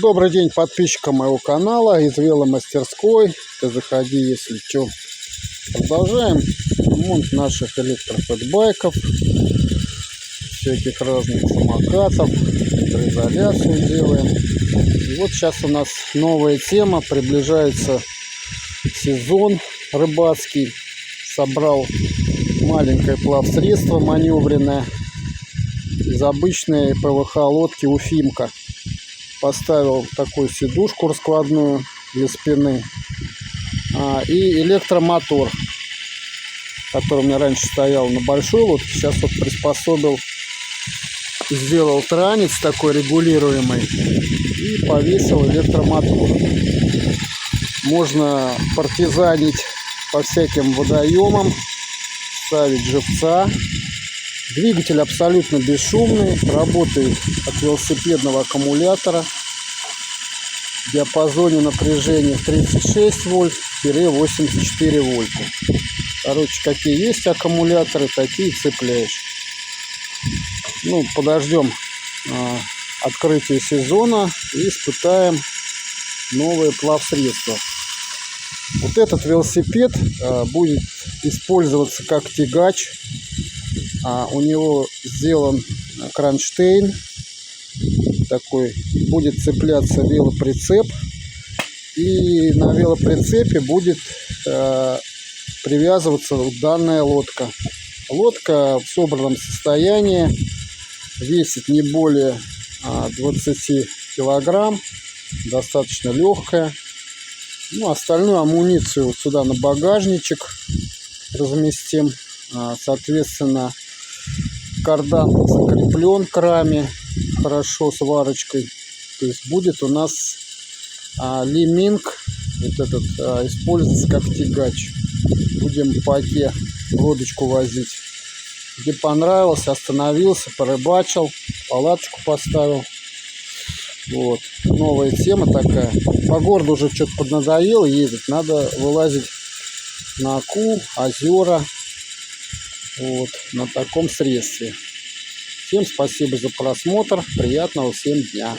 Добрый день подписчикам моего канала из веломастерской. Ты заходи, если что. Продолжаем ремонт наших электрофэтбайков, всяких разных самокатов, изоляцию делаем. И вот сейчас у нас новая тема, приближается сезон рыбацкий. Собрал маленькое плавсредство маневренное из обычной ПВХ лодки Уфимка. Поставил такую сидушку раскладную для спины и электромотор, который у меня раньше стоял на большой лодке. Сейчас вот приспособил, сделал транец такой регулируемый и повесил электромотор. Можно партизанить по всяким водоемам, ставить живца. Двигатель абсолютно бесшумный, работает от велосипедного аккумулятора в диапазоне напряжения 36 вольт-84 вольта. Короче, какие есть аккумуляторы, такие цепляешь. Ну, подождем открытия сезона и испытаем новые плавсредства. Вот этот велосипед будет использоваться как тягач. У него сделан кронштейн такой, будет цепляться велоприцеп, и на велоприцепе будет привязываться данная лодка. Лодка в собранном состоянии весит не более 20 килограмм, достаточно легкая. Ну, остальную амуницию вот сюда на багажничек разместим. Соответственно, кардан закреплен к раме хорошо сварочкой. То есть будет у нас лиминг вот этот использоваться как тягач. Будем по оке лодочку возить. Где понравился, остановился, порыбачил, палаточку поставил. Вот. Новая тема такая. По городу уже что-то поднадоело ездить. Надо вылазить на Аку, озера. Вот, на таком средстве. Всем спасибо за просмотр. Приятного всем дня.